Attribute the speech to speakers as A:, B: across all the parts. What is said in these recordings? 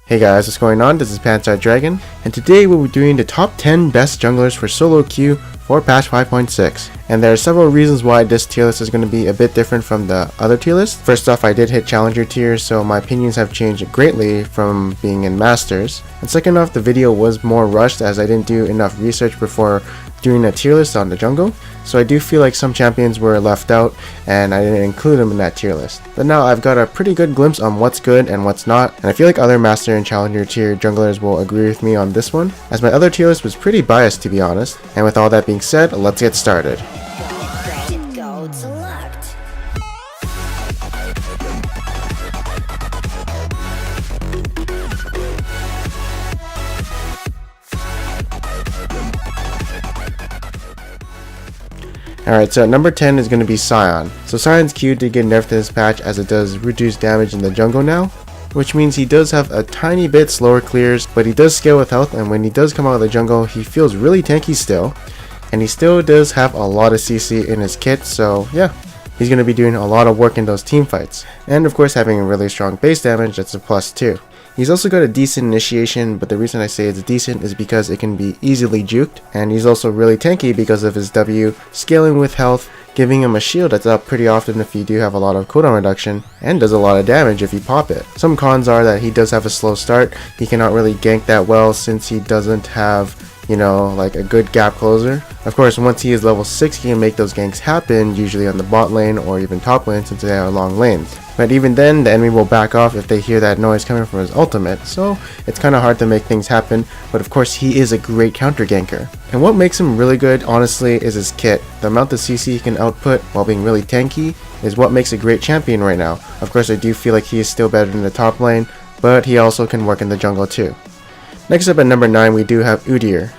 A: Hey guys, what's going on? This is Pantside Dragon, and today we'll be doing the top 10 best junglers for solo queue for patch 5.6. And there are several reasons why this tier list is going to be a bit different from the other tier list. First off, I did hit Challenger tier, so my opinions have changed greatly from being in Masters. And second off, the video was more rushed as I didn't do enough research before doing a tier list on the jungle. So I do feel like some champions were left out and I didn't include them in that tier list. But now I've got a pretty good glimpse on what's good and what's not, and I feel like other Master and Challenger tier junglers will agree with me on this one, as my other tier list was pretty biased to be honest. And with all that being said, let's get started. Alright, so at number 10 is going to be Sion. So Sion's Q did get nerfed in this patch as it does reduce damage in the jungle now, which means he does have a tiny bit slower clears, but he does scale with health, and when he does come out of the jungle he feels really tanky still, and he still does have a lot of CC in his kit, so yeah, he's going to be doing a lot of work in those team fights. And of course having a really strong base damage, that's a plus too. He's also got a decent initiation, but the reason I say it's decent is because it can be easily juked, and he's also really tanky because of his W, scaling with health, giving him a shield that's up pretty often if you do have a lot of cooldown reduction, and does a lot of damage if you pop it. Some cons are that he does have a slow start, he cannot really gank that well since he doesn't have, you know, like a good gap closer. Of course, once he is level 6, he can make those ganks happen, usually on the bot lane or even top lane since they are long lanes. But even then, the enemy will back off if they hear that noise coming from his ultimate, so it's kind of hard to make things happen, but of course he is a great counter ganker. And what makes him really good, honestly, is his kit. The amount of CC he can output while being really tanky is what makes a great champion right now. Of course, I do feel like he is still better in the top lane, but he also can work in the jungle too. Next up at number 9, we do have Udyr.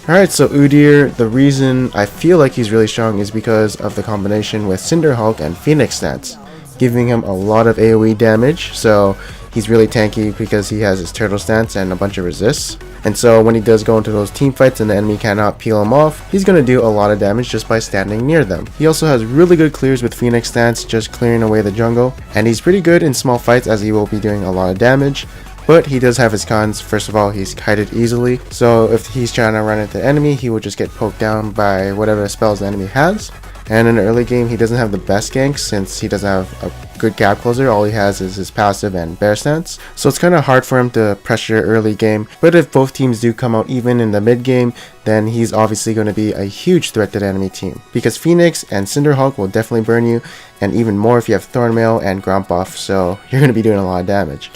A: Alright, so Udyr, the reason I feel like he's really strong is because of the combination with Cinderhulk and Phoenix stance, giving him a lot of AoE damage, so he's really tanky because he has his turtle stance and a bunch of resists. And so when he does go into those team fights and the enemy cannot peel him off, he's going to do a lot of damage just by standing near them. He also has really good clears with Phoenix stance, just clearing away the jungle, and he's pretty good in small fights as he will be doing a lot of damage. But he does have his cons. First of all, he's kited easily, so if he's trying to run into the enemy, he will just get poked down by whatever spells the enemy has. And in the early game, he doesn't have the best ganks since he doesn't have a good gap closer. All he has is his passive and bear stance, so it's kind of hard for him to pressure early game. But if both teams do come out even in the mid game, then he's obviously going to be a huge threat to the enemy team, because Phoenix and Cinderhulk will definitely burn you, and even more if you have Thornmail and Gromp buff, so you're going to be doing a lot of damage.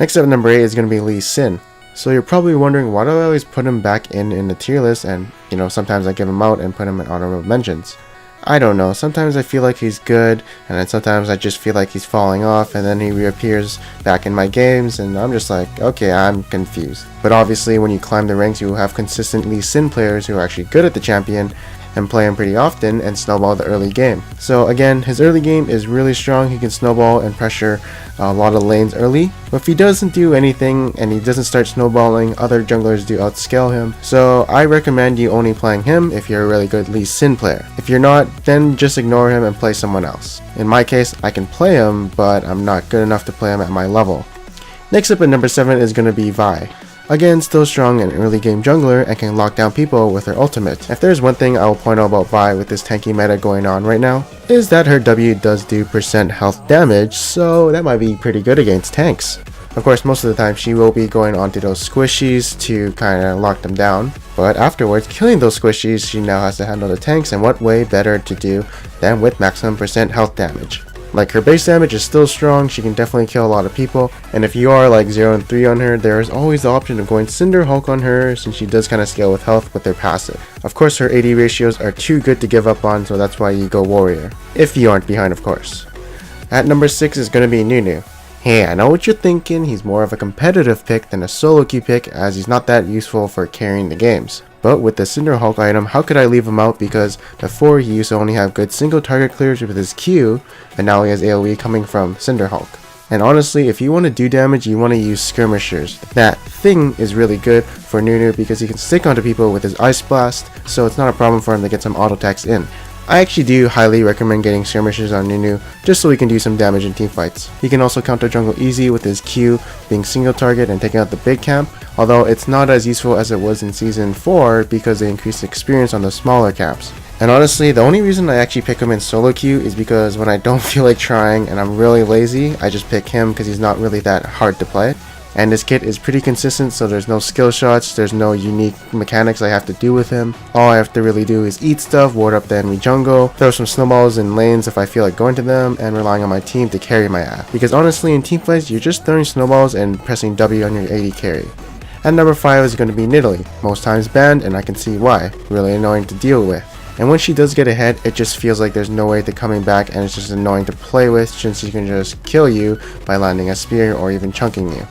A: Next up at number 8 is going to be Lee Sin. So you're probably wondering, why do I always put him back in the tier list, and you know, sometimes I give him out and put him in honorable mentions. I don't know, sometimes I feel like he's good, and then sometimes I just feel like he's falling off, and then he reappears back in my games, and I'm just like, okay, I'm confused. But obviously when you climb the ranks, you will have consistent Lee Sin players who are actually good at the champion and play him pretty often and snowball the early game. So again, his early game is really strong. He can snowball and pressure a lot of lanes early, but if he doesn't do anything and he doesn't start snowballing, other junglers do outscale him. So I recommend you only playing him if you're a really good Lee Sin player. If you're not, then just ignore him and play someone else. In my case, I can play him, but I'm not good enough to play him at my level. Next up at number 7 is going to be Vi. Again, still strong and early game jungler and can lock down people with her ultimate. If there's one thing I will point out about Vi with this tanky meta going on right now, is that her W does do % health damage, so that might be pretty good against tanks. Of course, most of the time she will be going onto those squishies to kinda lock them down, but afterwards, killing those squishies, she now has to handle the tanks, and what way better to do than with maximum % health damage. Like, her base damage is still strong, she can definitely kill a lot of people, and if you are like 0 and 3 on her, there is always the option of going Cinderhulk on her since she does kind of scale with health with her passive. Of course, her AD ratios are too good to give up on, so that's why you go Warrior. If you aren't behind, of course. At number 6 is going to be Nunu. Hey, I know what you're thinking, he's more of a competitive pick than a solo queue pick as he's not that useful for carrying the games. But with the Cinderhulk item, how could I leave him out, because before he used to only have good single target clears with his Q, but now he has AoE coming from Cinderhulk. And honestly, if you want to do damage, you want to use skirmishers. That thing is really good for Nunu because he can stick onto people with his Ice Blast, so it's not a problem for him to get some auto attacks in. I actually do highly recommend getting Skirmishers on Nunu just so he can do some damage in teamfights. He can also counter jungle easy with his Q being single target and taking out the big camp, although it's not as useful as it was in Season 4 because they increased experience on the smaller camps. And honestly, the only reason I actually pick him in solo queue is because when I don't feel like trying and I'm really lazy, I just pick him because he's not really that hard to play. And his kit is pretty consistent, so there's no skill shots, there's no unique mechanics I have to do with him. All I have to really do is eat stuff, ward up the enemy jungle, throw some snowballs in lanes if I feel like going to them, and relying on my team to carry my ass. Because honestly, in teamfights, you're just throwing snowballs and pressing W on your AD carry. And number 5 is going to be Nidalee, most times banned, and I can see why. Really annoying to deal with. And when she does get ahead, it just feels like there's no way to coming back, and it's just annoying to play with since she can just kill you by landing a spear or even chunking you.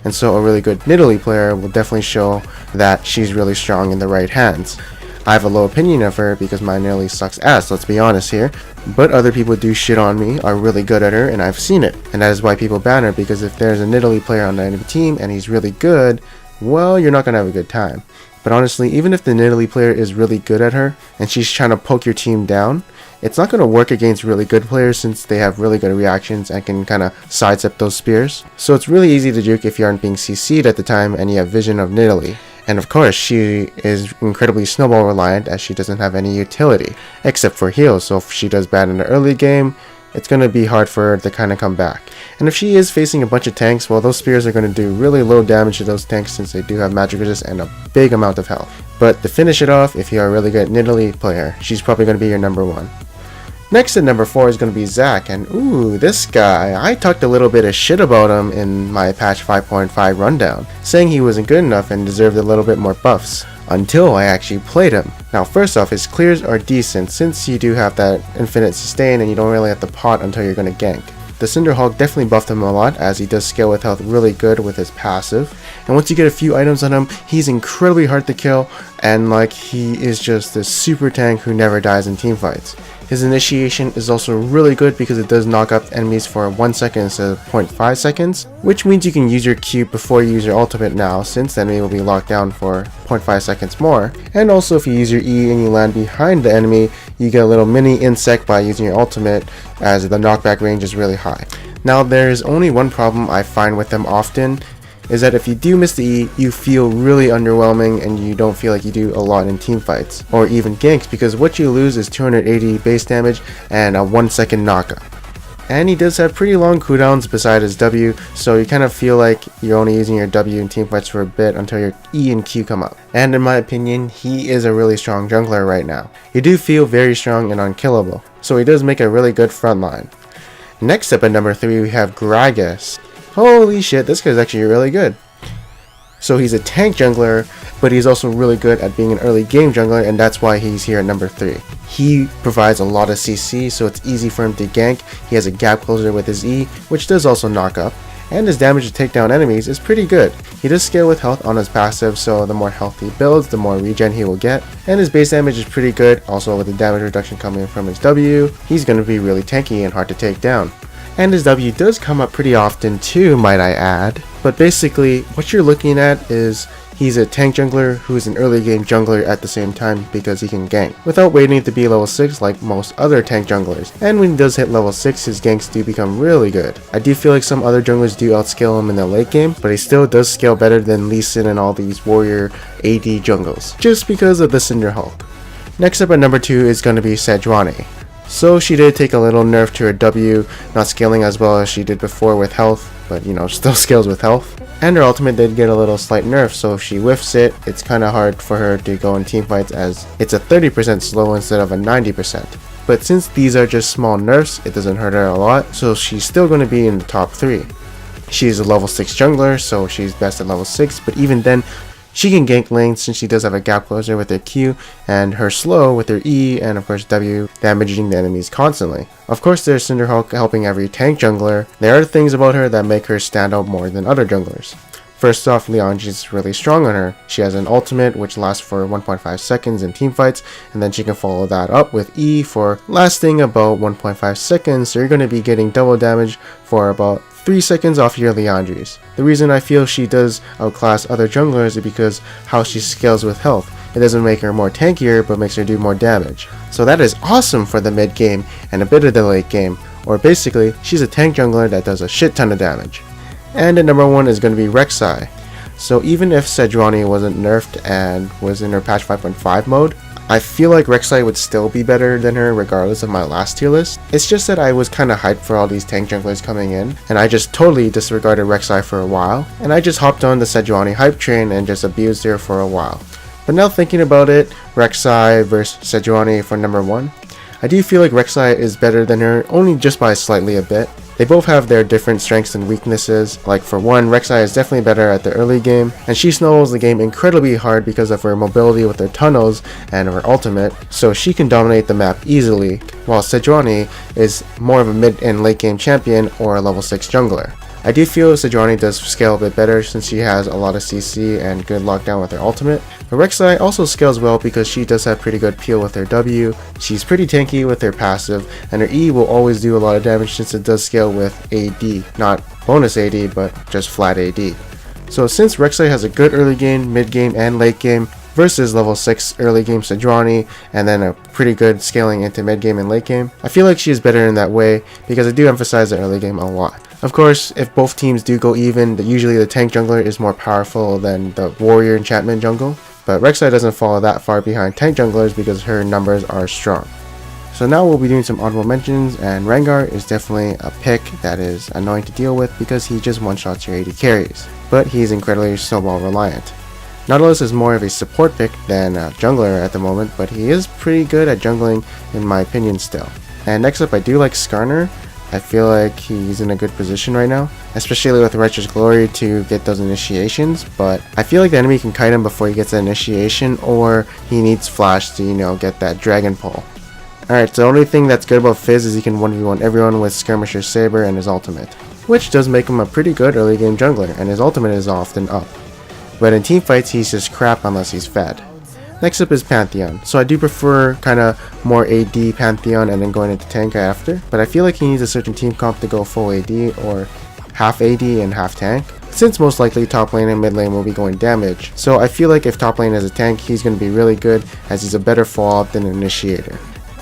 A: And so a really good Nidalee player will definitely show that she's really strong in the right hands. I have a low opinion of her because my Nidalee sucks ass, let's be honest here, but other people do shit on me, are really good at her, and I've seen it. And that is why people ban her, because if there's a Nidalee player on the enemy team and he's really good, well, you're not going to have a good time. But honestly, even if the Nidalee player is really good at her and she's trying to poke your team down, it's not going to work against really good players since they have really good reactions and can kind of sidestep those spears. So it's really easy to juke if you aren't being CC'd at the time and you have vision of Nidalee. And of course, she is incredibly snowball reliant as she doesn't have any utility, except for heals, so if she does bad in the early game, it's going to be hard for her to kind of come back. And if she is facing a bunch of tanks, well, those spears are going to do really low damage to those tanks since they do have magic resist and a big amount of health. But to finish it off, if you're a really good Nidalee player, she's probably going to be your number 1. Next at number 4 is going to be Zac, and ooh, this guy, I talked a little bit of shit about him in my patch 5.5 rundown, saying he wasn't good enough and deserved a little bit more buffs, until I actually played him. Now first off, his clears are decent since you do have that infinite sustain and you don't really have to pot until you're going to gank. The Cinderhulk definitely buffed him a lot as he does scale with health really good with his passive, and once you get a few items on him, he's incredibly hard to kill, and like he is just this super tank who never dies in teamfights. His initiation is also really good because it does knock up enemies for 1 second instead of 0.5 seconds, which means you can use your Q before you use your ultimate now since the enemy will be locked down for 0.5 seconds more. And also if you use your E and you land behind the enemy, you get a little mini insect by using your ultimate as the knockback range is really high. Now there's only one problem I find with them often, is that if you do miss the E, you feel really underwhelming and you don't feel like you do a lot in team fights or even ganks, because what you lose is 280 base damage and a 1 second knockup. And he does have pretty long cooldowns beside his W, so you kind of feel like you're only using your W in team fights for a bit until your E and Q come up. And in my opinion, he is a really strong jungler right now. You do feel very strong and unkillable, so he does make a really good front line. Next up at number 3 we have Gragas. Holy shit, this guy's actually really good. So he's a tank jungler, but he's also really good at being an early game jungler, and that's why he's here at number 3. He provides a lot of CC, so it's easy for him to gank. He has a gap closer with his E, which does also knock up, and his damage to take down enemies is pretty good. He does scale with health on his passive, so the more health he builds, the more regen he will get, and his base damage is pretty good. Also with the damage reduction coming from his W, he's going to be really tanky and hard to take down. And his W does come up pretty often too, might I add. But basically, what you're looking at is he's a tank jungler who is an early game jungler at the same time because he can gank, without waiting to be level 6 like most other tank junglers. And when he does hit level 6, his ganks do become really good. I do feel like some other junglers do outscale him in the late game, but he still does scale better than Lee Sin and all these warrior AD jungles, just because of the Cinderhulk. Next up at number 2 is going to be Sejuani. So she did take a little nerf to her W, not scaling as well as she did before with health, but you know, still scales with health. And her ultimate did get a little slight nerf, so if she whiffs it, it's kinda hard for her to go in teamfights as it's a 30% slow instead of a 90%. But since these are just small nerfs, it doesn't hurt her a lot, so she's still going to be in the top 3. She's a level 6 jungler, so she's best at level 6, but even then, she can gank lanes since she does have a gap closer with her Q and her slow with her E and of course W, damaging the enemies constantly. Of course there's Cinderhulk helping every tank jungler. There are things about her that make her stand out more than other junglers. First off, Liandry is really strong on her. She has an ultimate which lasts for 1.5 seconds in teamfights, and then she can follow that up with E for lasting about 1.5 seconds, so you're going to be getting double damage for about 3 seconds off your Liandry's. The reason I feel she does outclass other junglers is because how she scales with health. it doesn't make her more tankier, but makes her do more damage. So that is awesome for the mid game and a bit of the late game, or basically, she's a tank jungler that does a shit ton of damage. And at number 1 is going to be Rek'Sai. So even if Sejuani wasn't nerfed and was in her patch 5.5 mode, I feel like Rek'Sai would still be better than her regardless of my last tier list. It's just that I was kinda hyped for all these tank junglers coming in, and I just totally disregarded Rek'Sai for a while, and I just hopped on the Sejuani hype train and just abused her for a while. But now thinking about it, Rek'Sai versus Sejuani for number 1, I do feel like Rek'Sai is better than her, only just by slightly a bit. They both have their different strengths and weaknesses. Like for one, Rek'Sai is definitely better at the early game, and she snowballs the game incredibly hard because of her mobility with her tunnels and her ultimate, so she can dominate the map easily, while Sejuani is more of a mid and late game champion or a level 6 jungler. I do feel Sejuani does scale a bit better since she has a lot of CC and good lockdown with her ultimate, but Rek'Sai also scales well because she does have pretty good peel with her W, she's pretty tanky with her passive, and her E will always do a lot of damage since it does scale with AD, not bonus AD but just flat AD. So since Rek'Sai has a good early game, mid game, and late game, versus level 6 early game Sejuani, and then a pretty good scaling into mid game and late game, I feel like she is better in that way because I do emphasize the early game a lot. Of course, if both teams do go even, usually the tank jungler is more powerful than the warrior enchantment jungle, but Rek'Sai doesn't fall that far behind tank junglers because her numbers are strong. So now we'll be doing some honorable mentions, and Rengar is definitely a pick that is annoying to deal with because he just one-shots your AD carries, but he's incredibly snowball reliant. Nautilus is more of a support pick than a jungler at the moment, but he is pretty good at jungling in my opinion still. And next up, I do like Skarner. I feel like he's in a good position right now, especially with Righteous Glory to get those initiations, but I feel like the enemy can kite him before he gets the initiation, or he needs Flash to, get that Dragon Pole. Alright, so the only thing that's good about Fizz is he can 1v1 everyone with Skirmisher Saber and his ultimate, which does make him a pretty good early game jungler, and his ultimate is often up. But in teamfights, he's just crap unless he's fed. Next up is Pantheon. So I do prefer kinda more AD Pantheon and then going into tank after, but I feel like he needs a certain team comp to go full AD or half AD and half tank, since most likely top lane and mid lane will be going damage. So I feel like if top lane has a tank, he's going to be really good as he's a better follow-up than an initiator.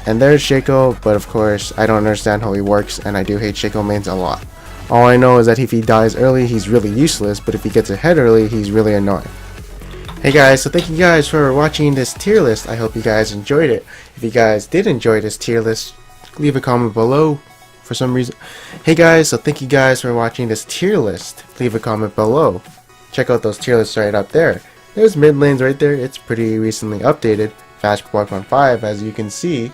A: And there's Shaco, but of course I don't understand how he works, and I do hate Shaco mains a lot. All I know is that if he dies early, he's really useless, but if he gets ahead early, he's really annoying. Hey guys, so thank you guys for watching this tier list. I hope you guys enjoyed it. If you guys did enjoy this tier list, leave a comment below for some reason. Hey guys, so thank you guys for watching this tier list. Leave a comment below. Check out those tier lists right up there. There's mid lanes right there. It's pretty recently updated. Fast 1.5 as you can see.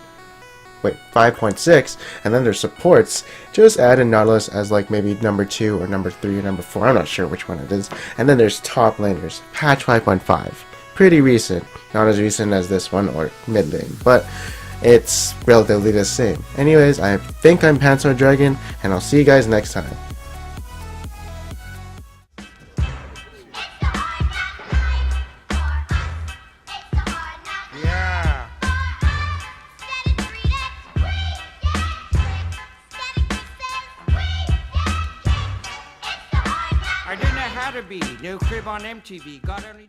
A: Wait, 5.6, and then there's supports. Just add in Nautilus as like maybe number 2 or number 3 or number 4, I'm not sure which one it is. And then there's top laners, patch 5.5. Pretty recent, not as recent as this one or mid lane, but it's relatively the same. Anyways, I think I'm Panzer Dragon, and I'll see you guys next time.
B: I didn't know how to be. No crib on MTV. God only